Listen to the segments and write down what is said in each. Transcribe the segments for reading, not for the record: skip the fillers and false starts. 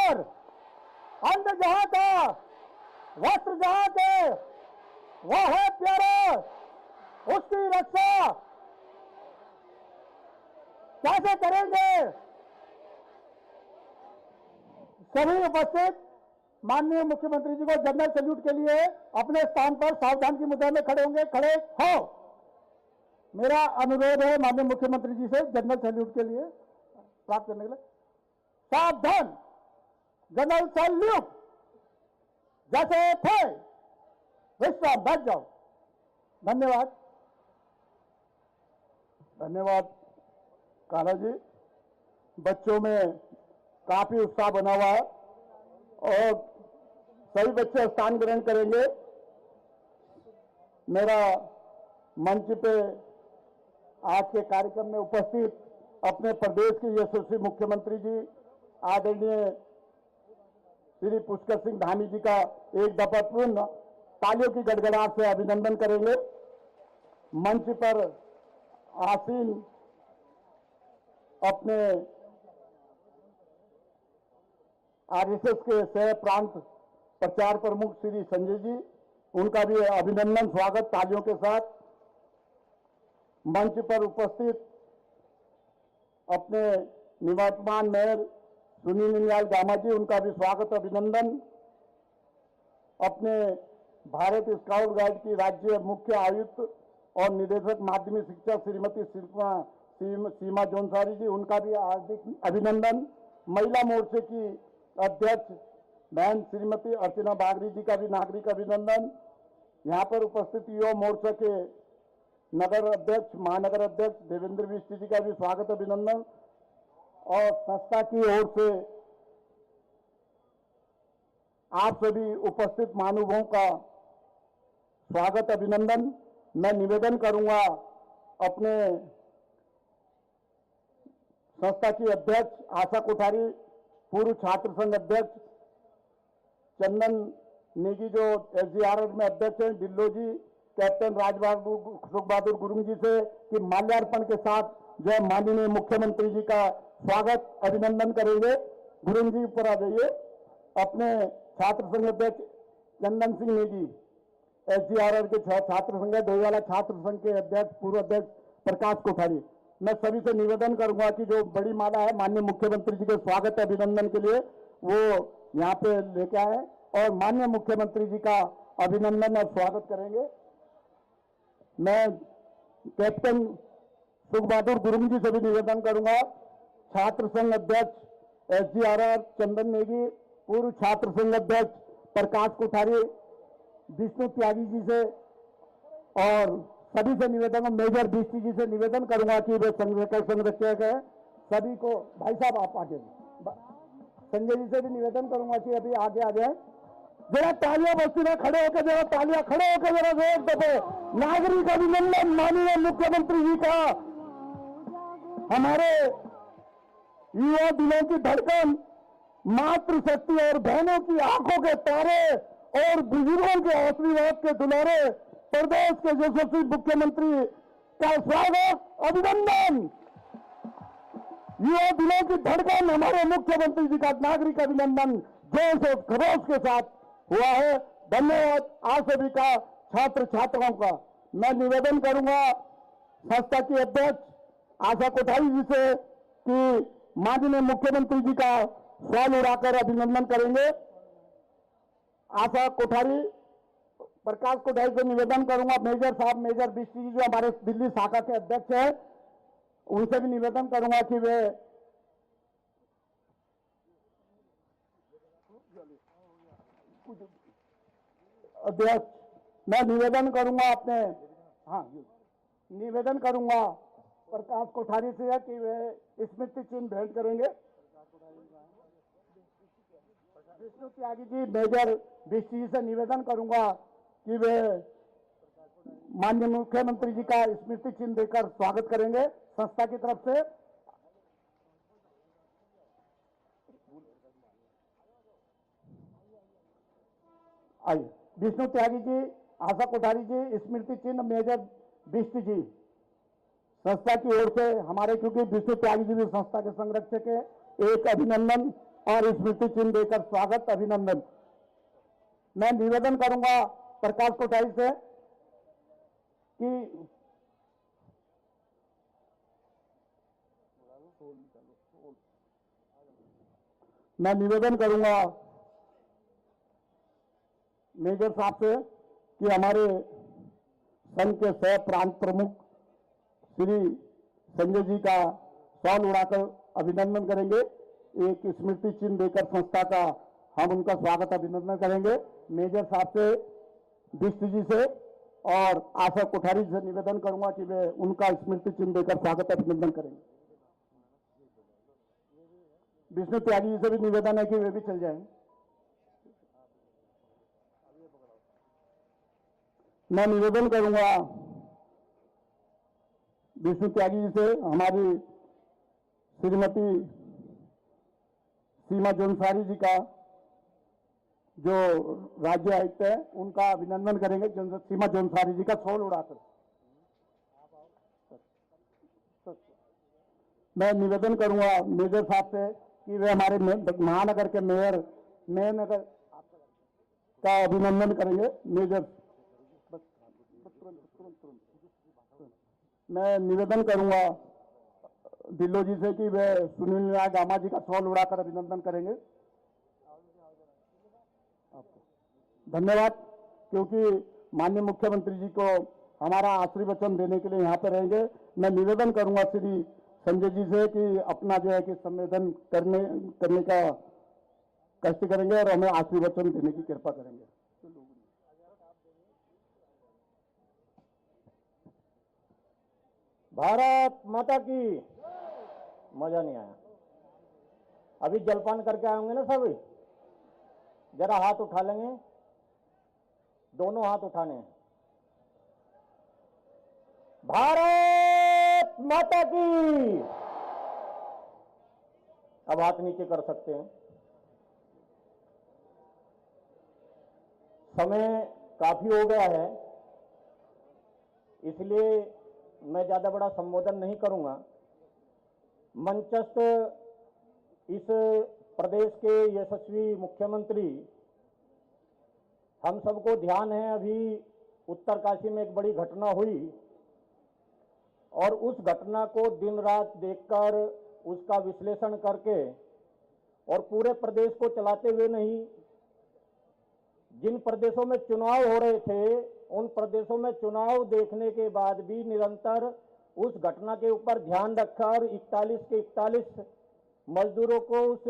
पर अन्न जहां का, वस्त्र जहां के, वह है प्यारा, उसकी रक्षा कैसे करेंगे? सभी उपस्थित माननीय मुख्यमंत्री जी को जनरल सैल्यूट के लिए अपने स्थान पर सावधान की मुद्रा में खड़े होंगे। खड़े हो। मेरा अनुरोध है माननीय मुख्यमंत्री जी से जनरल सैल्यूट के लिए प्राप्त करने के लिए। सावधान, जनरल सैल्यूट। जैसे थे विश्राम, बैठ जाओ। धन्यवाद। धन्यवाद कान्हा जी। बच्चों में काफी उत्साह बना हुआ है और सभी बच्चे स्थान ग्रहण करेंगे। मेरा मंच पे आज के कार्यक्रम में उपस्थित अपने प्रदेश के यशस्वी मुख्यमंत्री जी आदरणीय श्री पुष्कर सिंह धामी जी का एक दफा पूर्ण तालियों की गड़गड़ाहट से अभिनंदन करेंगे। मंच पर आसीन अपने आरएसएस के सह प्रांत प्रचार प्रमुख श्री संजय जी, उनका भी अभिनंदन स्वागत तालियों के साथ। मंच पर उपस्थित अपने निवर्तमान मेयर सुनील नियाल गामा जी, उनका भी स्वागत अभिनंदन। अपने भारत स्काउट गाइड की राज्य मुख्य आयुक्त और निदेशक माध्यमिक शिक्षा श्रीमती सीमा जोनसारी जी, उनका भी हार्दिक अभिनंदन। महिला मोर्चे की अध्यक्ष बहन श्रीमती अर्चना बागरी जी का भी नागरिक अभिनंदन। यहाँ पर उपस्थित युवा मोर्चा के नगर अध्यक्ष महानगर अध्यक्ष देवेंद्र बिष्ट जी का भी स्वागत अभिनंदन। और संस्था की ओर से आप सभी उपस्थित महानुभावों का स्वागत अभिनंदन। मैं निवेदन करूंगा अपने संस्था की अध्यक्ष आशा कोठारी, पूर्व छात्र संघ अध्यक्ष चंदन नेगी जो एसजीआरआर में अध्यक्ष हैं, डिल्लो जी, कैप्टन राजबहादुर सुख बहादुर गुरुंग जी से कि माल्यार्पण के साथ जो माननीय मुख्यमंत्री जी का स्वागत अभिनंदन करेंगे। गुरुंग जी ऊपर आ जाइए। अपने छात्र संघ अध्यक्ष चंदन सिंह नेगी, एसजीआरआर के छात्र संघ दोईवाला छात्र संघ के अध्यक्ष पूर्व अध्यक्ष प्रकाश कोठारी, मैं सभी से निवेदन करूंगा कि जो बड़ी माला है माननीय मुख्यमंत्री जी के स्वागत अभिनंदन के लिए वो यहाँ पे लेके आए और माननीय मुख्यमंत्री जी का अभिनंदन और स्वागत करेंगे। मैं कैप्टन सुख बहादुर गुरुंग जी से भी निवेदन करूंगा, छात्र संघ अध्यक्ष एसजीआरआर चंदन नेगी, पूर्व छात्र संघ अध्यक्ष प्रकाश कोठारी, विष्णु त्यागी जी से और सभी से निवेदन, मेजर बिष्टी जी से निवेदन करूंगा कि वे संरक्षक है। सभी को भाई साहब आप आगे, संजय जी से भी निवेदन करूंगा कि अभी आगे आ जाए। जरा तालियां बस्ती में खड़े होकर, जरा तालियां खड़े होकर जरा जोर दो। नागरिक अभिनंदन माननीय मुख्यमंत्री जी का। हमारे युवा दिलों की धड़कन, मातृशक्ति और बहनों की आंखों के तारे और बुजुर्गों के आशीर्वाद के दुलारे प्रदेश के यशस्वी मुख्यमंत्री का स्वागत अभिनंदन। युवा दिलों की धड़कन हमारे मुख्यमंत्री जी का नागरिक अभिनंदन जोश और खरोश के साथ हुआ है। धन्यवाद आप सभी का, छात्र छात्राओं का। मैं निवेदन करूंगा संस्था की अध्यक्ष आशा कोठारी जी से कि माननीय मुख्यमंत्री जी का सवाल उड़ाकर अभिनंदन करेंगे। आशा कोठारी, प्रकाश कोठारी से निवेदन करूंगा, मेजर साहब मेजर बिष्टी जी जो हमारे दिल्ली शाखा के अध्यक्ष हैं, उनसे भी निवेदन करूंगा कि वे अध्यक्ष, मैं निवेदन करूंगा अपने निवेदन करूंगा प्रकाश कोठारी से कि वे स्मृति चिन्ह भेंट करेंगे। विष्णु त्यागी जी, मेजर बिष्टी जी से निवेदन करूंगा कि वे माननीय मुख्यमंत्री जी का स्मृति चिन्ह देकर स्वागत करेंगे संस्था की तरफ से। आइए, विष्णु त्यागी जी, आशा कोठारी जी, स्मृति चिन्ह मेजर बिष्ट जी संस्था की ओर से हमारे, क्योंकि विष्णु त्यागी जी भी संस्था के संरक्षक है, एक अभिनंदन और स्मृति चिन्ह देकर स्वागत अभिनंदन। मैं निवेदन करूंगा प्रकाश कोठारी से कि मैं निवेदन करूंगा मेजर साहब से कि हमारे संघ के सह प्रांत प्रमुख श्री संजय जी का शॉल उड़ाकर अभिनंदन करेंगे। एक स्मृति चिन्ह देकर संस्था का हम उनका स्वागत अभिनंदन करेंगे। मेजर साहब से, बिष्ट जी से और आशा कोठारी से निवेदन करूंगा कि वे उनका स्मृति चिन्ह देकर स्वागत अभिनंदन करेंगे। विष्णु त्यागी जी से भी निवेदन है कि वे भी चल जाएं। मैं निवेदन करूंगा विष्णु त्यागी जी से हमारी श्रीमती सीमा जौनसारी जी का जो राज्य आयुक्त है उनका अभिनंदन करेंगे। सीमा जौनसारी जी का शॉल उड़ाकर मैं निवेदन करूंगा मेजर साहब से कि वे हमारे महानगर के मेयर नगर का अभिनंदन करेंगे। मेजर मैं निवेदन करूंगा दिल्लो जी से कि वे सुनील नारायण गामा जी का शॉल उड़ाकर अभिनंदन करेंगे। धन्यवाद, क्योंकि माननीय मुख्यमंत्री जी को हमारा आशीर्वचन देने के लिए यहाँ पर रहेंगे। मैं निवेदन करूंगा श्री संजय जी से कि अपना जो है कि संवेदन करने का कष्ट करेंगे और हमें आशीर्वचन देने की कृपा करेंगे। भारत माता की। मजा नहीं आया। अभी जलपान करके आए होंगे ना सभी, जरा हाथ उठा लेंगे, दोनों हाथ उठाने हैं। भारत माता की। अब हाथ नीचे कर सकते हैं। समय काफी हो गया है, इसलिए मैं ज्यादा बड़ा संबोधन नहीं करूंगा। मंचस्थ इस प्रदेश के यशस्वी मुख्यमंत्री, हम सबको ध्यान है अभी उत्तरकाशी में एक बड़ी घटना हुई और उस घटना को दिन रात देखकर उसका विश्लेषण करके और पूरे प्रदेश को चलाते हुए नहीं, जिन प्रदेशों में चुनाव हो रहे थे उन प्रदेशों में चुनाव देखने के बाद भी निरंतर उस घटना के ऊपर ध्यान रखकर 41 के 41 मजदूरों को उस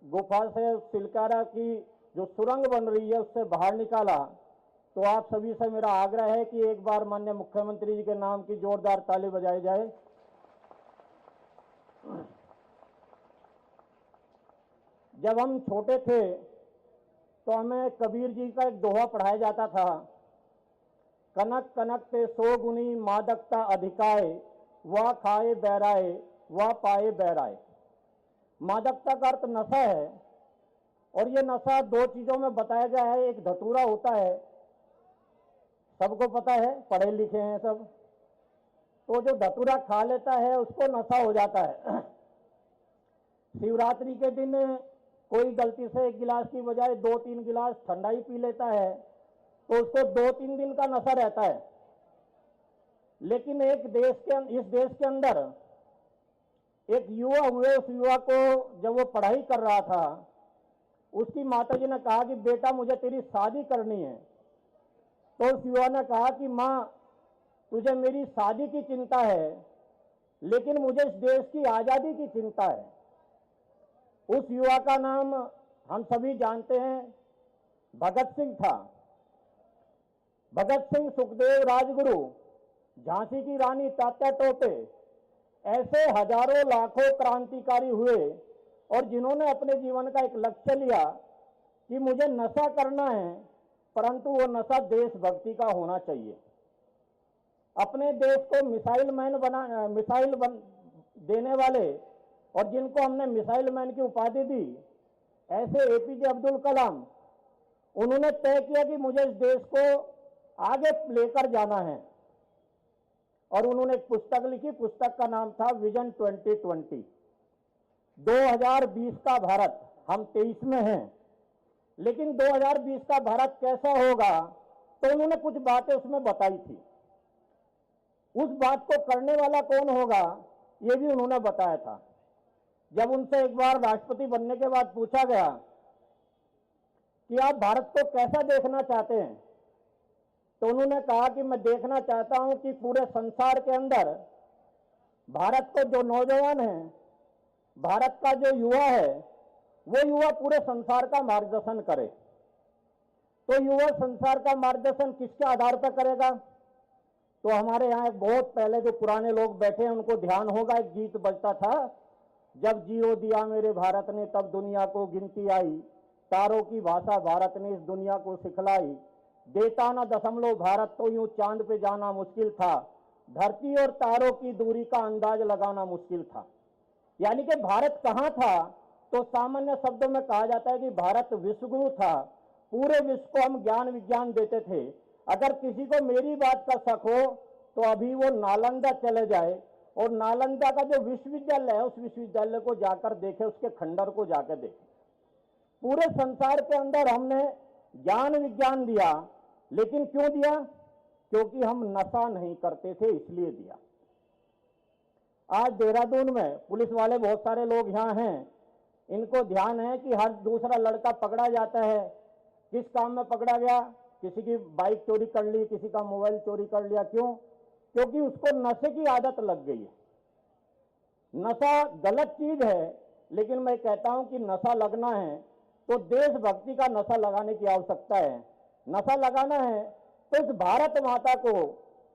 गुफा से, सिलकारा की जो सुरंग बन रही है उससे बाहर निकाला। तो आप सभी से मेरा आग्रह है कि एक बार माननीय मुख्यमंत्री जी के नाम की जोरदार ताली बजाई जाए। जब हम छोटे थे तो हमें कबीर जी का एक दोहा पढ़ाया जाता था, कनक कनक ते सो गुनी मादकता अधिकाए, वह खाए बैराए वह पाए बैराए। मादकता का अर्थ नशा है और ये नशा दो चीजों में बताया गया है। एक धतूरा होता है, सबको पता है, पढ़े लिखे हैं सब, तो जो धतूरा खा लेता है उसको नशा हो जाता है। शिवरात्रि के दिन कोई गलती से एक गिलास की बजाय 2-3 गिलास ठंडा ही पी लेता है तो उसको 2-3 दिन का नशा रहता है। लेकिन इस देश के अंदर एक युवा हुए, उस युवा को जब वो पढ़ाई कर रहा था उसकी माताजी ने कहा कि बेटा मुझे तेरी शादी करनी है। तो उस युवा ने कहा कि माँ तुझे मेरी शादी की चिंता है लेकिन मुझे इस देश की आजादी की चिंता है। उस युवा का नाम हम सभी जानते हैं, भगत सिंह था। भगत सिंह, सुखदेव, राजगुरु, झांसी की रानी तात्या टोपे, ऐसे हजारों लाखों क्रांतिकारी हुए और जिन्होंने अपने जीवन का एक लक्ष्य लिया कि मुझे नशा करना है, परंतु वो नशा देशभक्ति का होना चाहिए। अपने देश को मिसाइल देने वाले और जिनको हमने मिसाइल मैन की उपाधि दी, ऐसे एपीजे अब्दुल कलाम, उन्होंने तय किया कि मुझे इस देश को आगे लेकर जाना है और उन्होंने एक पुस्तक लिखी। पुस्तक का नाम था विजन 2020। 2020 का भारत, हम 23 में हैं, लेकिन 2020 का भारत कैसा होगा, तो उन्होंने कुछ बातें उसमें बताई थी। उस बात को करने वाला कौन होगा, ये भी उन्होंने बताया था। जब उनसे एक बार राष्ट्रपति बनने के बाद पूछा गया कि आप भारत को कैसा देखना चाहते हैं, तो उन्होंने कहा कि मैं देखना चाहता हूं कि पूरे संसार के अंदर भारत को जो नौजवान है, भारत का जो युवा है, वो युवा पूरे संसार का मार्गदर्शन करे। तो युवा संसार का मार्गदर्शन किसके आधार पर करेगा? तो हमारे यहाँ एक बहुत पहले जो पुराने लोग बैठे हैं उनको ध्यान होगा, एक गीत बजता था, जब जियो दिया मेरे भारत ने तब दुनिया को गिनती आई, तारों की भाषा भारत ने इस दुनिया को सिखलाई, देता ना दशमलव भारत तो यूं चांद पे जाना मुश्किल था, धरती और तारों की दूरी का अंदाज लगाना मुश्किल था। यानी कि भारत कहाँ था? तो सामान्य शब्दों में कहा जाता है कि भारत विश्वगुरु था। पूरे विश्व को हम ज्ञान विज्ञान देते थे। अगर किसी को मेरी बात का शक हो तो अभी वो नालंदा चले जाए और नालंदा का जो विश्वविद्यालय है उस विश्वविद्यालय को जाकर देखे, उसके खंडर को जाकर देखे। पूरे संसार के अंदर हमने ज्ञान विज्ञान दिया, लेकिन क्यों दिया? क्योंकि हम नशा नहीं करते थे, इसलिए दिया। आज देहरादून में पुलिस वाले बहुत सारे लोग यहाँ हैं, इनको ध्यान है कि हर दूसरा लड़का पकड़ा जाता है। किस काम में पकड़ा गया? किसी की बाइक चोरी कर ली, किसी का मोबाइल चोरी कर लिया। क्यों? क्योंकि उसको नशे की आदत लग गई है। नशा गलत चीज है, लेकिन मैं कहता हूं कि नशा लगना है तो देशभक्ति का नशा लगाने की आवश्यकता है। नशा लगाना है तो इस भारत माता को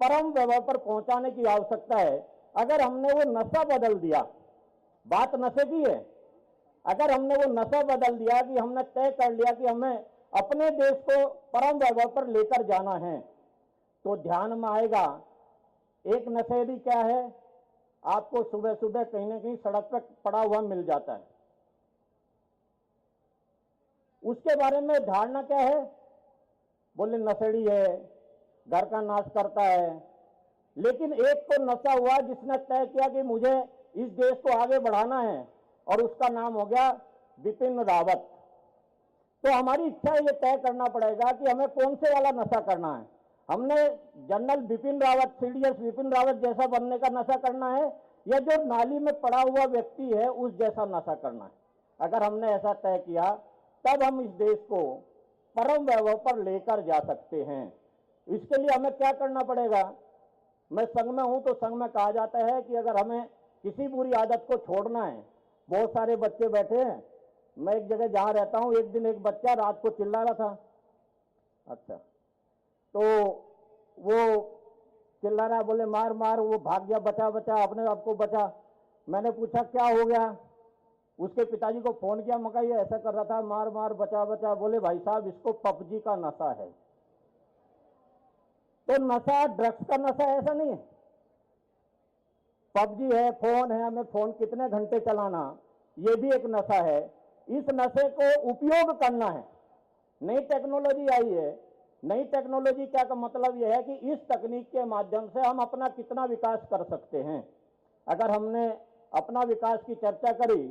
परम वैभव पर पहुंचाने की आवश्यकता है। अगर हमने वो नशा बदल दिया, बात नशे की है, अगर हमने वो नशा बदल दिया कि हमने तय कर लिया कि हमें अपने देश को परम वैभव पर लेकर जाना है, तो ध्यान में आएगा एक नशेड़ी क्या है, आपको सुबह सुबह कहीं ना कहीं सड़क पर पड़ा हुआ मिल जाता है। उसके बारे में धारणा क्या है? बोले नशेड़ी है, घर का नाश करता है। लेकिन एक को नशा हुआ जिसने तय किया कि मुझे इस देश को आगे बढ़ाना है, और उसका नाम हो गया बिपिन रावत। तो हमारी इच्छा ये तय करना पड़ेगा कि हमें कौन से वाला नशा करना है। हमने जनरल बिपिन रावत, सीडीएस बिपिन रावत जैसा बनने का नशा करना है, या जो नाली में पड़ा हुआ व्यक्ति है उस जैसा नशा करना है। अगर हमने ऐसा तय किया तब हम इस देश को परम वैभव पर लेकर जा सकते हैं। इसके लिए हमें क्या करना पड़ेगा? मैं संघ में हूं तो संघ में कहा जाता है कि अगर हमें किसी बुरी आदत को छोड़ना है, बहुत सारे बच्चे बैठे हैं, मैं एक जगह जहां रहता हूं, एक दिन एक बच्चा रात को चिल्ला रहा था। अच्छा, तो वो चिल्ला रहा, बोले मार मार, वो भाग गया, बचा बचा, अपने आप को बचा। मैंने पूछा क्या हो गया? उसके पिताजी को फोन किया, मैं कहा ये ऐसा कर रहा था, मार मार बचा बचा। बोले भाई साहब इसको पबजी का नशा है। तो नशा ड्रग्स का नशा ऐसा नहीं है। पबजी है, फोन है, हमें फोन कितने घंटे चलाना, ये भी एक नशा है। इस नशे को उपयोग करना है। नई टेक्नोलॉजी आई है। नई टेक्नोलॉजी क्या का मतलब यह है कि इस तकनीक के माध्यम से हम अपना कितना विकास कर सकते हैं। अगर हमने अपना विकास की चर्चा करी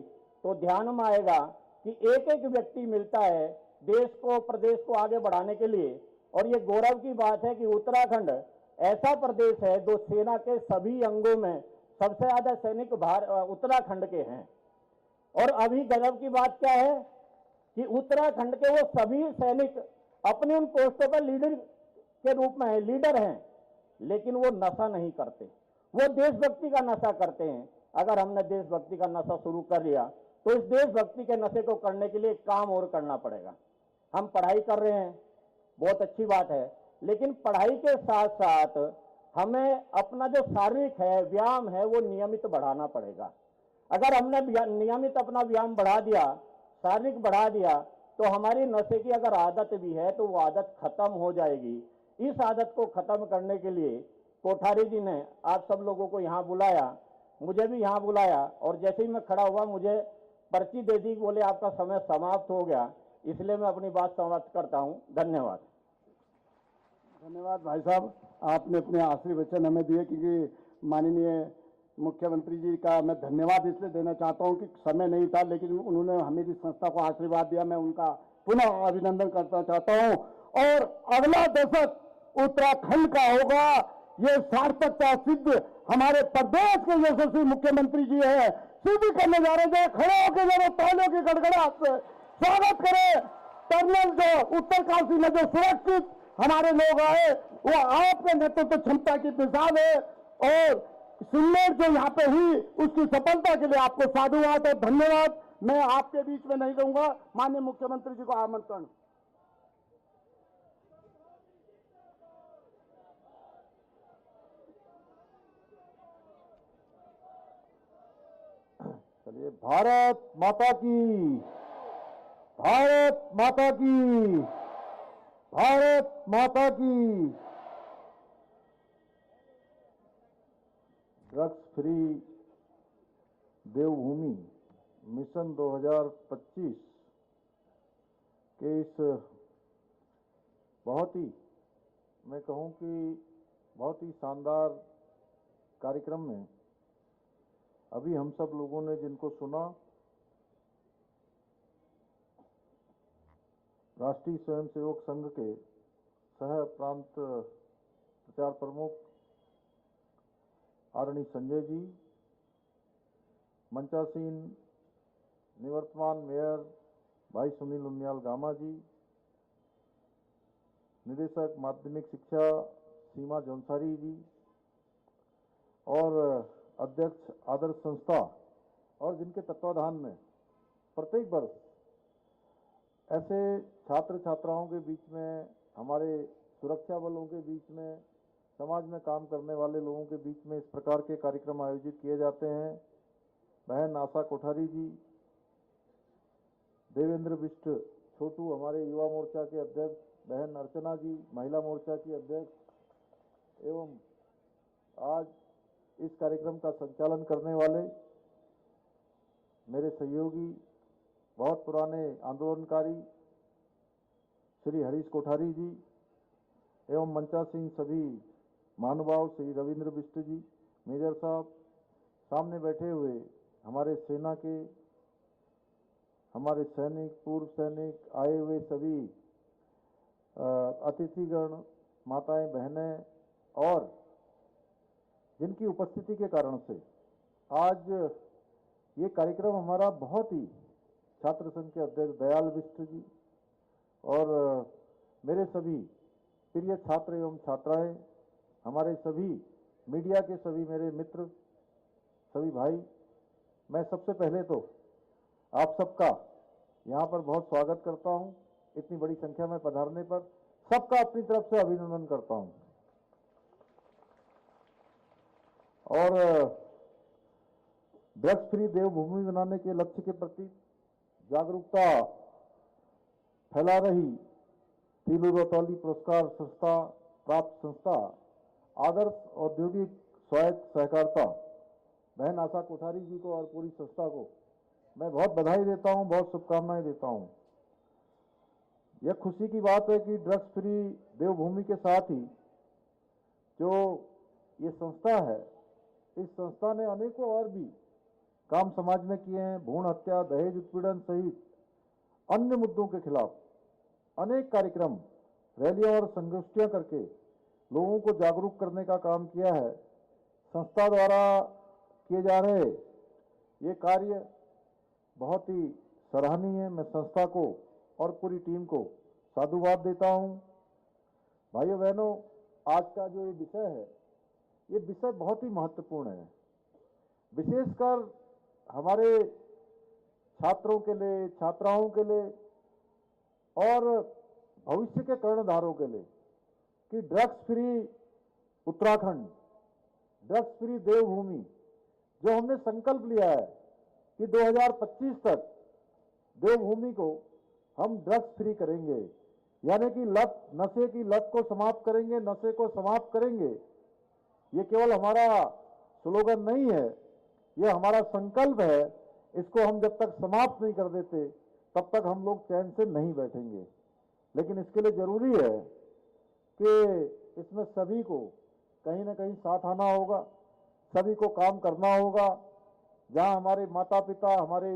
तो ध्यान में आएगा कि एक एक व्यक्ति मिलता है देश को, प्रदेश को आगे बढ़ाने के लिए। और ये गौरव की बात है कि उत्तराखंड ऐसा प्रदेश है जो सेना के सभी अंगों में सबसे ज्यादा सैनिक उत्तराखंड के हैं। और अभी गौरव की बात क्या है कि उत्तराखंड के वो सभी सैनिक अपने उन पोस्टों पर लीडर के रूप में है, लीडर हैं, लेकिन वो नशा नहीं करते, वो देशभक्ति का नशा करते हैं। अगर हमने देशभक्ति का नशा शुरू कर लिया तो इस देशभक्ति के नशे को करने के लिए एक काम और करना पड़ेगा। हम पढ़ाई कर रहे हैं, बहुत अच्छी बात है, लेकिन पढ़ाई के साथ साथ हमें अपना जो शारीरिक है, व्यायाम है, वो नियमित बढ़ाना पड़ेगा। अगर हमने नियमित अपना व्यायाम बढ़ा दिया, शारीरिक बढ़ा दिया, तो हमारी नशे की अगर आदत भी है तो वो आदत खत्म हो जाएगी। इस आदत को खत्म करने के लिए कोठारी जी ने आप सब लोगों को यहाँ बुलाया, मुझे भी यहाँ बुलाया, और जैसे ही मैं खड़ा हुआ मुझे पर्ची दे दी, बोले आपका समय समाप्त हो गया, इसलिए मैं अपनी बात समाप्त करता हूँ। धन्यवाद। धन्यवाद भाई साहब, आपने अपने आखिरी वचन हमें दिए, क्योंकि माननीय मुख्यमंत्री जी का मैं धन्यवाद इसलिए देना चाहता हूं कि समय नहीं था, लेकिन उन्होंने हमें इस संस्था को आशीर्वाद दिया। मैं उनका पुनः अभिनंदन करना चाहता हूं। और अगला दशक उत्तराखंड का होगा, ये सार्थकता सिद्ध हमारे प्रदेश के यशस्वी मुख्यमंत्री जी है, सिद्ध करने जा रहे थे। खड़े होकर जरा तालियों की गड़गड़ाहट से स्वागत करें। कर्नल जो उत्तरकाशी में जो सुरक्षित हमारे लोग आए, वो आपके नेतृत्व क्षमता की मिसाल है। और सिल्लेट जो यहाँ पे हुई, उसकी सफलता के लिए आपको साधुवाद और धन्यवाद। मैं आपके बीच में नहीं रहूंगा। माननीय मुख्यमंत्री जी को आमंत्रण। चलिए, भारत माता की, भारत माता की, भारत माता की। ड्रग्स फ्री देवभूमि मिशन 2025 के इस बहुत ही, मैं कहूं कि बहुत ही शानदार कार्यक्रम में अभी हम सब लोगों ने जिनको सुना, राष्ट्रीय स्वयंसेवक संघ के सह प्रांत प्रचार प्रमुख आदरणीय संजय जी, मंचासीन निवर्तमान मेयर भाई सुनील उनियाल गामा जी, निदेशक माध्यमिक शिक्षा सीमा जौनसारी जी, और अध्यक्ष आदर्श संस्था, और जिनके तत्वाधान में प्रत्येक वर्ष ऐसे छात्र छात्राओं के बीच में, हमारे सुरक्षा बलों के बीच में, समाज में काम करने वाले लोगों के बीच में इस प्रकार के कार्यक्रम आयोजित किए जाते हैं। बहन आशा कोठारी जी, देवेंद्र बिष्ट छोटू हमारे युवा मोर्चा के अध्यक्ष, बहन अर्चना जी महिला मोर्चा की अध्यक्ष, एवं आज इस कार्यक्रम का संचालन करने वाले मेरे सहयोगी, बहुत पुराने आंदोलनकारी श्री हरीश कोठारी जी, एवं मंचासीन सभी महानुभाव श्री रविंद्र बिष्ट जी, मेजर साहब, सामने बैठे हुए हमारे सेना के, हमारे सैनिक, पूर्व सैनिक, आए हुए सभी अतिथिगण, माताएं, बहनें, और जिनकी उपस्थिति के कारण से आज ये कार्यक्रम हमारा बहुत ही, छात्र संघ के अध्यक्ष दयाल बिष्ट जी और मेरे सभी प्रिय छात्र एवं छात्राएं, हमारे सभी मीडिया के सभी मेरे मित्र, सभी भाई, मैं सबसे पहले तो आप सबका यहाँ पर बहुत स्वागत करता हूँ। इतनी बड़ी संख्या में पधारने पर सबका अपनी तरफ से अभिनंदन करता हूँ। और ड्रग्स फ्री देवभूमि बनाने के लक्ष्य के प्रति जागरूकता फैला रही तीलू रतौली पुरस्कार संस्था प्राप्त संस्था आदर्श औद्योगिक स्वायत्त सहकारिता बहन आशा कोठारी जी को और पूरी संस्था को मैं बहुत बधाई देता हूं, बहुत शुभकामनाएं देता हूं। यह खुशी की बात है कि ड्रग्स फ्री देवभूमि के साथ ही जो ये संस्था है, इस संस्था ने अनेकों और भी काम समाज में किए हैं। भ्रूण हत्या, दहेज उत्पीड़न सहित अन्य मुद्दों के खिलाफ अनेक कार्यक्रम, रैलियां और संगोष्ठियां करके लोगों को जागरूक करने का काम किया है। संस्था द्वारा किए जा रहे ये कार्य बहुत ही सराहनीय है। मैं संस्था को और पूरी टीम को साधुवाद देता हूं। भाइयों बहनों, आज का जो ये विषय है, ये विषय बहुत ही महत्वपूर्ण है, विशेषकर हमारे छात्रों के लिए, छात्राओं के लिए और भविष्य के कर्णधारों के लिए कि drugs free Uttarakhand, drugs free देवभूमि जो हमने संकल्प लिया है कि 2025 तक देवभूमि को हम ड्रग्स फ्री करेंगे, यानी कि लत, नशे की लत को समाप्त करेंगे, नशे को समाप्त करेंगे। ये केवल हमारा स्लोगन नहीं है, ये हमारा संकल्प है। इसको हम जब तक समाप्त नहीं कर देते तब तक हम लोग चैन से नहीं बैठेंगे। लेकिन इसके लिए जरूरी है कि इसमें सभी को कहीं ना कहीं साथ आना होगा। सभी को काम करना होगा। जहां हमारे माता पिता, हमारे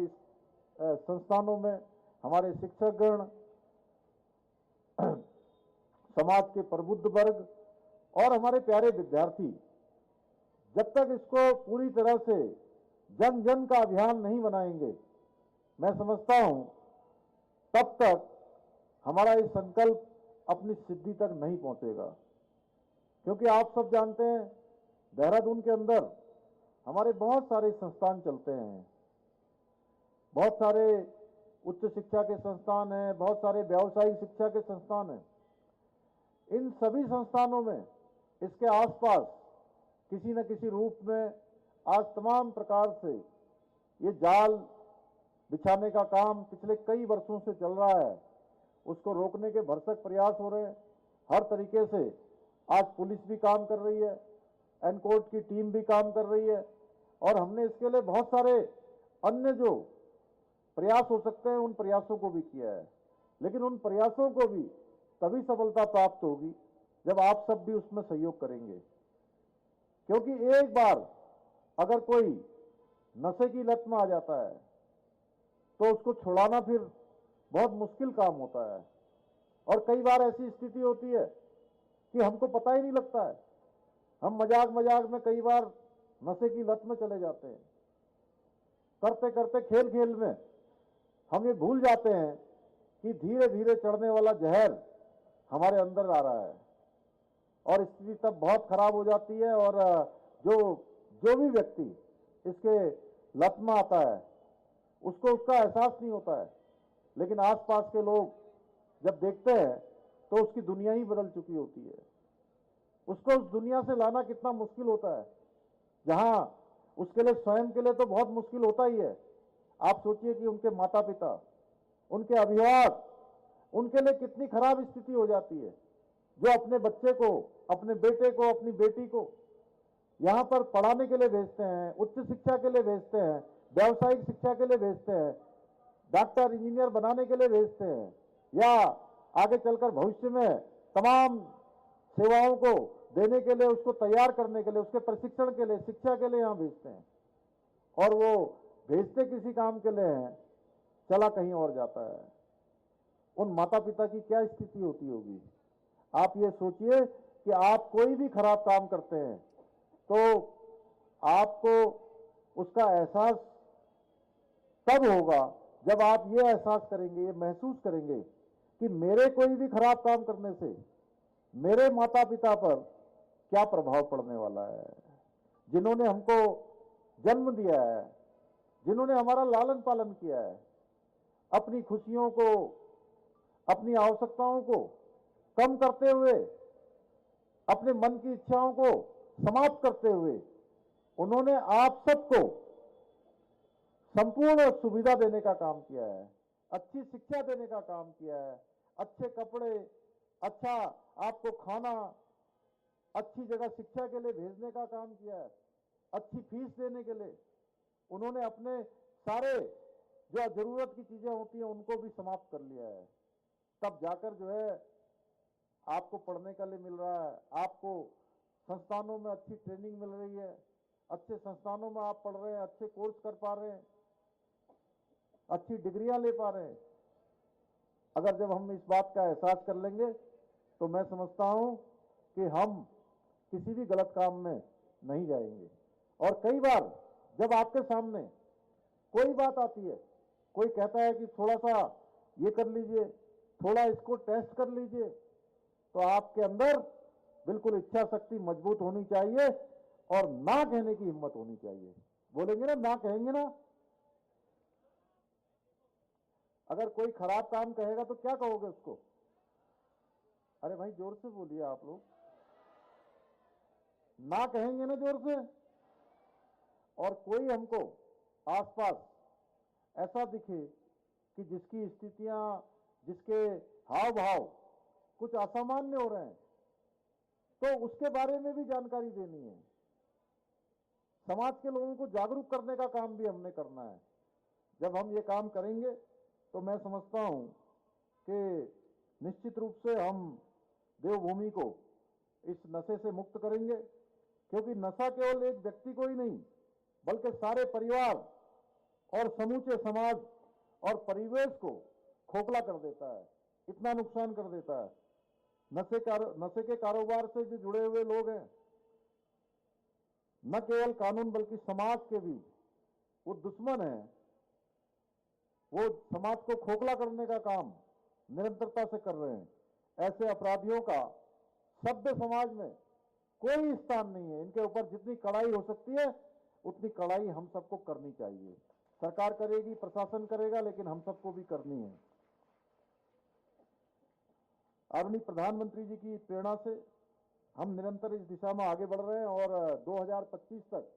संस्थानों में हमारे शिक्षकगण, समाज के प्रबुद्ध वर्ग और हमारे प्यारे विद्यार्थी, जब तक इसको पूरी तरह से जन जन का अभियान नहीं बनाएंगे, मैं समझता हूं तब तक हमारा ये संकल्प अपनी सिद्धि तक नहीं पहुंचेगा। क्योंकि आप सब जानते हैं, देहरादून के अंदर हमारे बहुत सारे संस्थान चलते हैं, बहुत सारे उच्च शिक्षा के संस्थान हैं, बहुत सारे व्यावसायिक शिक्षा के संस्थान हैं। इन सभी संस्थानों में इसके आसपास किसी न किसी रूप में आज तमाम प्रकार से ये जाल बिछाने का काम पिछले कई वर्षों से चल रहा है। उसको रोकने के भरसक प्रयास हो रहे हैं। हर तरीके से आज पुलिस भी काम कर रही है, एनकोर्ट की टीम भी काम कर रही है, और हमने इसके लिए बहुत सारे अन्य जो प्रयास हो सकते हैं उन प्रयासों को भी किया है। लेकिन उन प्रयासों को भी तभी सफलता प्राप्त होगी जब आप सब भी उसमें सहयोग करेंगे। क्योंकि एक बार अगर कोई नशे की लत में आ जाता है तो उसको छुड़ाना फिर बहुत मुश्किल काम होता है। और कई बार ऐसी स्थिति होती है कि हमको पता ही नहीं लगता है, हम मजाक मजाक में कई बार नशे की लत में चले जाते हैं। करते करते खेल खेल में हम ये भूल जाते हैं कि धीरे धीरे चढ़ने वाला जहर हमारे अंदर आ रहा है, और स्थिति तब बहुत खराब हो जाती है। और जो भी व्यक्ति इसके लत में आता है उसको उसका एहसास नहीं होता है, लेकिन आसपास के लोग जब देखते हैं तो उसकी दुनिया ही बदल चुकी होती है। उसको उस दुनिया से लाना कितना मुश्किल होता है, जहां उसके लिए स्वयं के लिए तो बहुत मुश्किल होता ही है। आप सोचिए कि उनके माता पिता, उनके अभिभावक, उनके लिए कितनी खराब स्थिति हो जाती है, जो अपने बच्चे को, अपने बेटे को, अपनी बेटी को यहां पर पढ़ाने के लिए भेजते हैं, उच्च शिक्षा के लिए भेजते हैं, व्यावसायिक शिक्षा के लिए भेजते हैं, डॉक्टर इंजीनियर बनाने के लिए भेजते हैं, या आगे चलकर भविष्य में तमाम सेवाओं को देने के लिए, उसको तैयार करने के लिए, उसके प्रशिक्षण के लिए, शिक्षा के लिए यहां भेजते हैं। और वो भेजते किसी काम के लिए हैं, चला कहीं और जाता है। उन माता पिता की क्या स्थिति होती होगी। आप ये सोचिए कि आप कोई भी खराब काम करते हैं तो आपको उसका एहसास तब होगा जब आप ये एहसास करेंगे, ये महसूस करेंगे कि मेरे कोई भी खराब काम करने से मेरे माता पिता पर क्या प्रभाव पड़ने वाला है, जिन्होंने हमको जन्म दिया है, जिन्होंने हमारा लालन पालन किया है, अपनी खुशियों को, अपनी आवश्यकताओं को कम करते हुए, अपने मन की इच्छाओं को समाप्त करते हुए उन्होंने आप सबको संपूर्ण सुविधा देने का काम किया है, अच्छी शिक्षा देने का काम किया है, अच्छे कपड़े, अच्छा आपको खाना, अच्छी जगह शिक्षा के लिए भेजने का काम किया है, अच्छी फीस देने के लिए उन्होंने अपने सारे जो जरूरत की चीजें होती हैं उनको भी समाप्त कर लिया है। तब जाकर जो है आपको पढ़ने के लिए मिल रहा है, आपको संस्थानों में अच्छी ट्रेनिंग मिल रही है, अच्छे संस्थानों में आप पढ़ रहे हैं, अच्छे कोर्स कर पा रहे हैं, अच्छी डिग्रियां ले पा रहे हैं। अगर जब हम इस बात का एहसास कर लेंगे तो मैं समझता हूं कि हम किसी भी गलत काम में नहीं जाएंगे। और कई बार जब आपके सामने कोई बात आती है, कोई कहता है कि थोड़ा सा ये कर लीजिए, थोड़ा इसको टेस्ट कर लीजिए, तो आपके अंदर बिल्कुल इच्छा शक्ति मजबूत होनी चाहिए और ना कहने की हिम्मत होनी चाहिए। बोलेंगे ना कहेंगे ना। अगर कोई खराब काम कहेगा तो क्या कहोगे उसको? अरे भाई जोर से बोलिए आप लोग। ना कहेंगे ना जोर से। और कोई हमको आसपास ऐसा दिखे कि जिसकी स्थितियां, जिसके हाव भाव कुछ असामान्य हो रहे हैं, तो उसके बारे में भी जानकारी देनी है। समाज के लोगों को जागरूक करने का काम भी हमने करना है। जब हम ये काम करेंगे तो मैं समझता हूं कि निश्चित रूप से हम देवभूमि को इस नशे से मुक्त करेंगे क्योंकि नशा केवल एक व्यक्ति को ही नहीं बल्कि सारे परिवार और समूचे समाज और परिवेश को खोखला कर देता है, इतना नुकसान कर देता है। नशे के कारोबार से जो जुड़े हुए लोग हैं, न केवल कानून बल्कि समाज के भी वो दुश्मन हैं। वो समाज को खोखला करने का काम निरंतरता से कर रहे हैं। ऐसे अपराधियों का सभ्य समाज में कोई स्थान नहीं है। इनके ऊपर जितनी कड़ाई हो सकती है उतनी कड़ाई हम सबको करनी चाहिए। सरकार करेगी, प्रशासन करेगा, लेकिन हम सबको भी करनी है। आदरणीय प्रधानमंत्री जी की प्रेरणा से हम निरंतर इस दिशा में आगे बढ़ रहे हैं और 2025 तक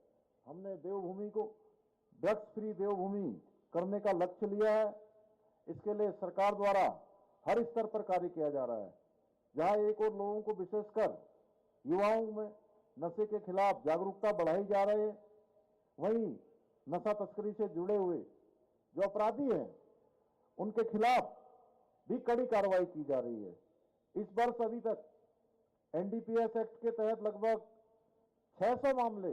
हमने देवभूमि को ड्रग्स फ्री देवभूमि करने का लक्ष्य लिया है। इसके लिए सरकार द्वारा हर स्तर पर कार्य किया जा रहा है। जहां एक और लोगों को विशेषकर युवाओं में नशे के खिलाफ जागरूकता बढ़ाई जा रही है, वहीं नशा तस्करी से जुड़े हुए जो अपराधी हैं उनके खिलाफ भी कड़ी कार्रवाई की जा रही है। इस वर्ष अभी तक एनडीपीएस एक्ट के तहत लगभग 600 मामले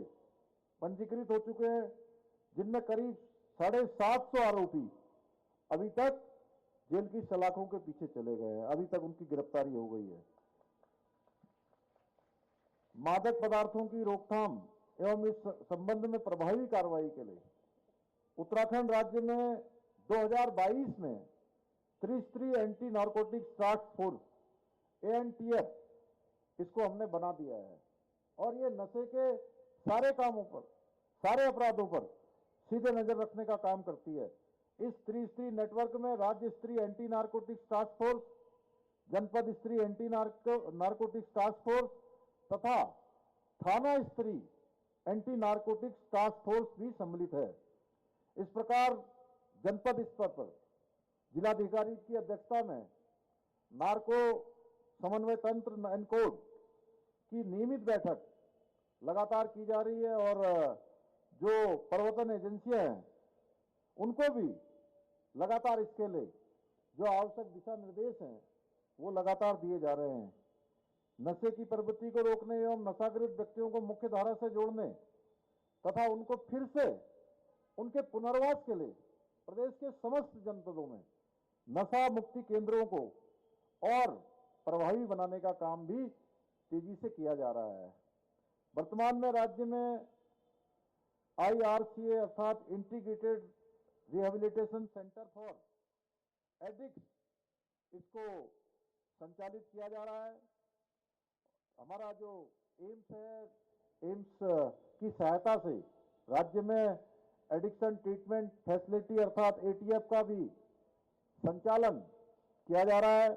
पंजीकृत हो चुके हैं, जिनमें करीब 750 आरोपी अभी तक जेल की सलाखों के पीछे चले गए हैं। अभी तक उनकी गिरफ्तारी हो गई है। मादक पदार्थों की रोकथाम एवं इस संबंध में प्रभावी कार्रवाई के लिए उत्तराखंड राज्य में 2022 में त्रिस्तरीय anti narcotics task force ANTF इसको हमने बना दिया है और ये नशे के सारे कामों पर, सारे अपराधों पर सीधे नजर रखने का काम करती है। इस त्रिस्तरीय नेटवर्क में राज्य स्तरीय एंटी नारकोटिक्स टास्क फोर्स, जनपद स्तरीय एंटी नारकोटिक्स टास्क फोर्स तथा थाना स्तरीय एंटी नारकोटिक्स टास्क फोर्स भी सम्मिलित है। इस प्रकार जनपद स्तर पर जिलाधिकारी की अध्यक्षता में नार्को समन्वय तंत्र एनकोड की नियमित बैठक लगातार की जा रही है और जो प्रवर्तन एजेंसियां हैं उनको भी लगातार इसके लिए जो आवश्यक दिशा निर्देश हैं वो लगातार दिए जा रहे हैं। नशे की प्रवृत्ति को रोकने एवं नशाग्रस्त व्यक्तियों को मुख्य धारा से जोड़ने तथा उनको फिर से उनके पुनर्वास के लिए प्रदेश के समस्त जनपदों में नशा मुक्ति केंद्रों को और प्रभावी बनाने का काम भी तेजी से किया जा रहा है। वर्तमान में राज्य में IRCA अर्थात integrated rehabilitation centre for addict इसको संचालित किया जा रहा है। हमारा जो एम्स है, एम्स की सहायता से राज्य में एडिक्शन ट्रीटमेंट फैसिलिटी अर्थात ATF का भी संचालन किया जा रहा है।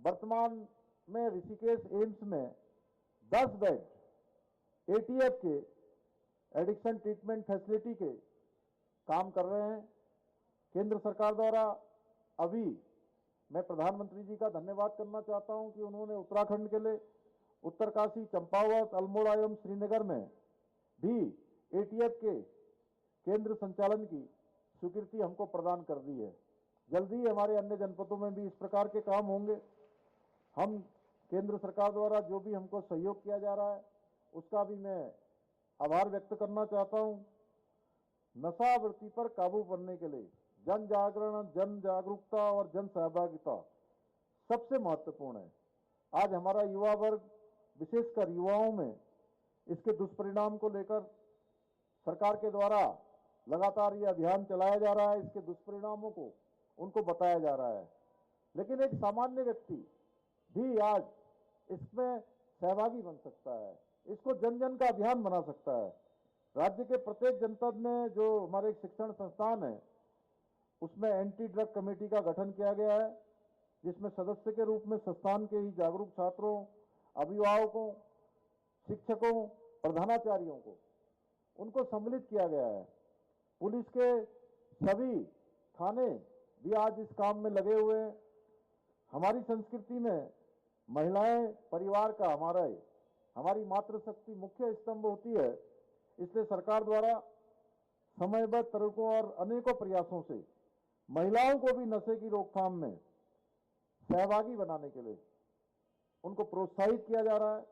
वर्तमान में ऋषिकेश एम्स में 10 बेड ATF के एडिक्शन ट्रीटमेंट फैसिलिटी के काम कर रहे हैं। केंद्र सरकार द्वारा अभी मैं प्रधानमंत्री जी का धन्यवाद करना चाहता हूं कि उन्होंने उत्तराखंड के लिए उत्तरकाशी, चंपावत, अल्मोड़ा एवं श्रीनगर में भी ATF के केंद्र संचालन की स्वीकृति हमको प्रदान कर दी है। जल्दी ही हमारे अन्य जनपदों में भी इस प्रकार के काम होंगे। हम केंद्र सरकार द्वारा जो भी हमको सहयोग किया जा रहा है उसका भी मैं आभार व्यक्त करना चाहता हूं। नशावृत्ति पर काबू पाने के लिए जन जागरण, जन जागरूकता और जन सहभागिता सबसे महत्वपूर्ण है। आज हमारा युवा वर्ग, विशेषकर युवाओं में इसके दुष्परिणाम को लेकर सरकार के द्वारा लगातार ये अभियान चलाया जा रहा है। इसके दुष्परिणामों को उनको बताया जा रहा है, लेकिन एक सामान्य व्यक्ति भी आज इसमें सहभागी बन सकता है, इसको जन जन का अभियान बना सकता है। राज्य के प्रत्येक जनपद में जो हमारे शिक्षण संस्थान है उसमें एंटी ड्रग कमेटी का गठन किया गया है, जिसमें सदस्य के रूप में संस्थान के ही जागरूक छात्रों, अभिभावकों, शिक्षकों, प्रधानाचार्यों को उनको सम्मिलित किया गया है। पुलिस के सभी थाने भी आज इस काम में लगे हुए हैं। हमारी संस्कृति में महिलाएं परिवार का हमारी मातृशक्ति मुख्य स्तंभ होती है, इसलिए सरकार द्वारा समयबद्ध तरीकों और अनेकों प्रयासों से महिलाओं को भी नशे की रोकथाम में सहभागी बनाने के लिए उनको प्रोत्साहित किया जा रहा है।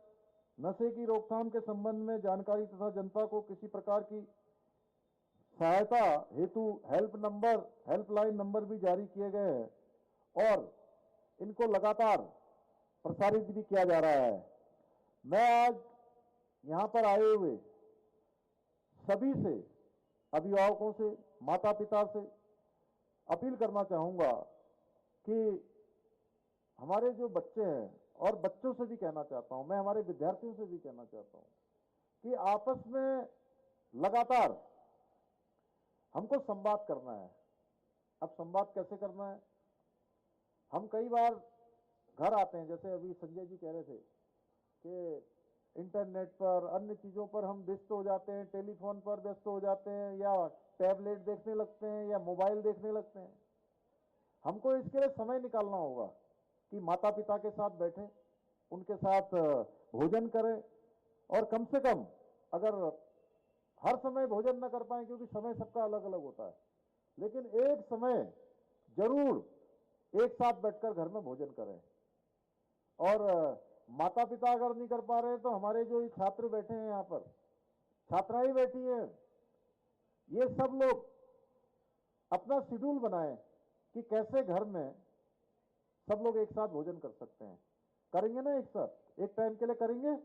नशे की रोकथाम के संबंध में जानकारी तथा जनता को किसी प्रकार की सहायता हेतु हेल्पलाइन नंबर भी जारी किए गए हैं और इनको लगातार प्रसारित भी किया जा रहा है। मैं आज यहां पर आए हुए सभी से, अभिभावकों से, माता पिता से अपील करना चाहूंगा कि हमारे जो बच्चे हैं, और बच्चों से भी कहना चाहता हूं, मैं हमारे विद्यार्थियों से भी कहना चाहता हूं कि आपस में लगातार हमको संवाद करना है। अब संवाद कैसे करना है? हम कई बार घर आते हैं, जैसे अभी संजय जी कह रहे थे कि इंटरनेट पर, अन्य चीजों पर हम व्यस्त हो जाते हैं, टेलीफोन पर व्यस्त हो जाते हैं, या टैबलेट देखने लगते हैं, या मोबाइल देखने लगते हैं। हमको इसके लिए समय निकालना होगा कि माता पिता के साथ बैठें, उनके साथ भोजन करें, और कम से कम, अगर हर समय भोजन न कर पाए, क्योंकि समय सबका अलग अलग होता है, लेकिन एक समय जरूर एक साथ बैठकर घर में भोजन करें। और माता पिता अगर नहीं कर पा रहे हैं तो हमारे जो छात्र बैठे हैं यहाँ पर, छात्राएं बैठी हैं, ये सब लोग अपना शेड्यूल बनाएं कि कैसे घर में सब लोग एक साथ भोजन कर सकते हैं। करेंगे ना? एक साथ एक टाइम के लिए करेंगे?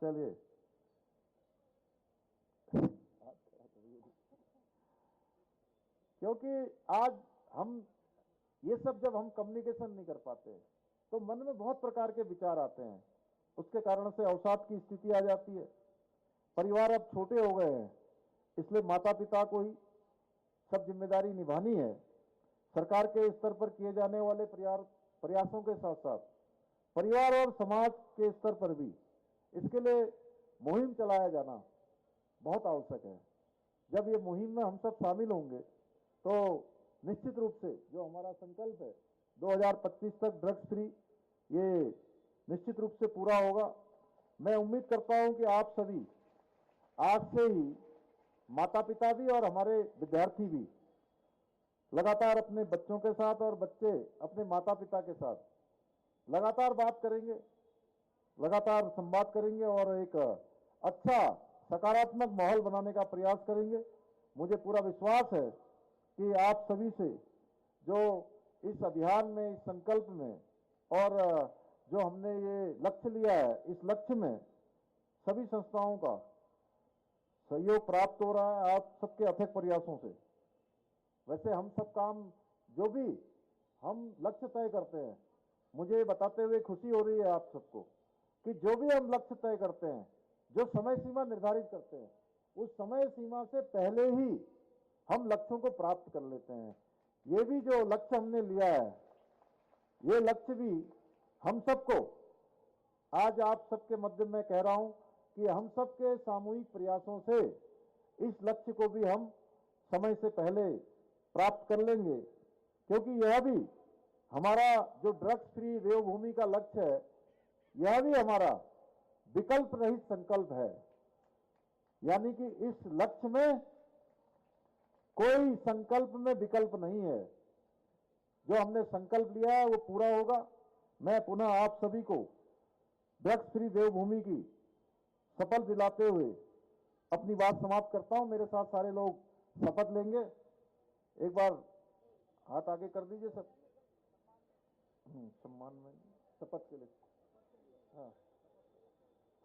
चलिए, क्योंकि आज हम ये सब जब हम कम्युनिकेशन नहीं कर पाते तो मन में बहुत प्रकार के विचार आते हैं, उसके कारण से अवसाद की स्थिति आ जाती है। परिवार अब छोटे हो गए हैं, इसलिए माता पिता को ही सब जिम्मेदारी निभानी है। सरकार के स्तर पर किए जाने वाले प्रयासों के साथ साथ परिवार और समाज के स्तर पर भी इसके लिए मुहिम चलाया जाना बहुत आवश्यक है। जब ये मुहिम में हम सब शामिल होंगे तो निश्चित रूप से जो हमारा संकल्प है 2025 तक ड्रग्स फ्री, ये निश्चित रूप से पूरा होगा। मैं उम्मीद करता हूं कि आप सभी आज से ही, माता पिता भी और हमारे विद्यार्थी भी, लगातार अपने बच्चों के साथ और बच्चे अपने माता पिता के साथ लगातार बात करेंगे, लगातार संवाद करेंगे और एक अच्छा सकारात्मक माहौल बनाने का प्रयास करेंगे। मुझे पूरा विश्वास है कि आप सभी से जो इस अभियान में, इस संकल्प में, और जो हमने ये लक्ष्य लिया है, इस लक्ष्य में सभी संस्थाओं का सहयोग प्राप्त हो रहा है आप सबके अथक प्रयासों से। वैसे हम सब काम, जो भी हम लक्ष्य तय करते हैं, मुझे बताते हुए खुशी हो रही है आप सबको कि जो भी हम लक्ष्य तय करते हैं, जो समय सीमा निर्धारित करते हैं, उस समय सीमा से पहले ही हम लक्ष्यों को प्राप्त कर लेते हैं। ये भी जो लक्ष्य हमने लिया है, ये लक्ष्य भी हम सबको, आज आप सबके मध्य में कह रहा हूं कि हम सबके सामूहिक प्रयासों से इस लक्ष्य को भी हम समय से पहले प्राप्त कर लेंगे, क्योंकि यह भी हमारा जो ड्रग्स फ्री देवभूमि का लक्ष्य है, यह भी हमारा विकल्प रहित संकल्प है। यानी कि इस लक्ष्य में कोई संकल्प में विकल्प नहीं है। जो हमने संकल्प लिया है वो पूरा होगा। मैं पुनः आप सभी को ड्रग्स फ्री देवभूमि की शपथ दिलाते हुए अपनी बात समाप्त करता हूं। मेरे साथ सारे लोग शपथ लेंगे। एक बार हाथ आगे कर दीजिए सब, सम्मान में, शपथ के लिए, हाँ,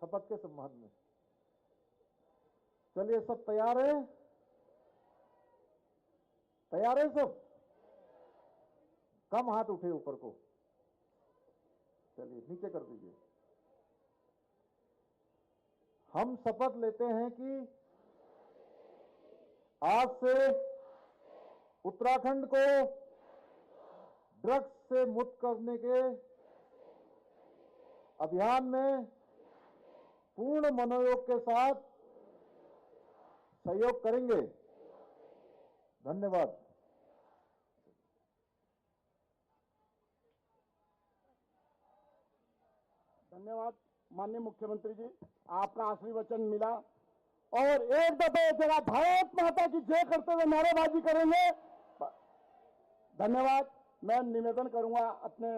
शपथ के सम्मान में। चलिए, सब तैयार है? तैयार है सब? कम हाथ उठे ऊपर को, चलिए नीचे कर दीजिए। हम शपथ लेते हैं कि आज से उत्तराखंड को ड्रग्स से मुक्त करने के अभियान में पूर्ण मनोयोग के साथ सहयोग करेंगे। धन्यवाद। धन्यवाद माननीय मुख्यमंत्री जी, आपका आशीर्वचन मिला और एक दफे जरा भारत माता की जय करते हुए नारेबाजी करेंगे। धन्यवाद। मैं निवेदन करूंगा अपने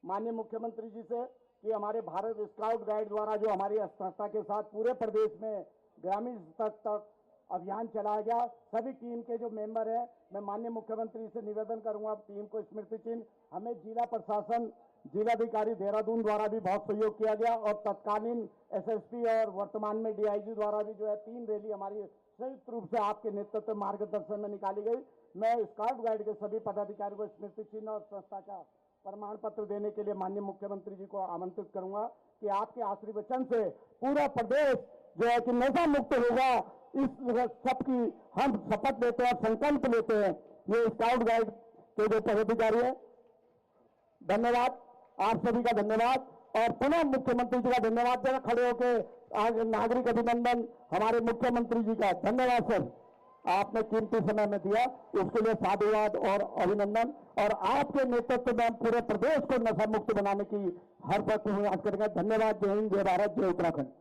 माननीय मुख्यमंत्री जी से कि हमारे भारत स्काउट गाइड द्वारा जो हमारी संस्था के साथ पूरे प्रदेश में ग्रामीण स्तर तक अभियान चलाया गया। सभी टीम के जो मेंबर हैं, मैं माननीय मुख्यमंत्री से निवेदन करूंगा टीम को स्मृति चिन्ह, हमें जिला प्रशासन जिलाधिकारी देहरादून द्वारा भी बहुत सहयोग किया गया और तत्कालीन एसएसपी और वर्तमान में डीआईजी द्वारा भी जो है 3 रैली हमारी संयुक्त रूप से आपके नेतृत्व मार्गदर्शन में निकाली गई। मैं स्काउट गाइड के सभी पदाधिकारियों को स्मृति चिन्ह और संस्था का प्रमाण पत्र देने के लिए माननीय मुख्यमंत्री जी को आमंत्रित करूंगा कि आपके आशीर्वचन से पूरा प्रदेश जो है कि नशा मुक्त होगा। इस सबकी हम शपथ लेते हैं, संकल्प लेते हैं। ये स्काउट गाइड के जो पदाधिकारी है, धन्यवाद, आप सभी का धन्यवाद और पुनः मुख्यमंत्री जी का धन्यवाद देना। खड़े होकर नागरिक अभिनंदन हमारे मुख्यमंत्री जी का धन्यवाद सर, आपने कीमती समय में दिया, उसके लिए साधुवाद और अभिनंदन। और आपके नेतृत्व में हम पूरे प्रदेश को नशा मुक्त बनाने की हर पथ प्रयास करेंगे। धन्यवाद। जय हिंद, जय भारत, जय उत्तराखंड।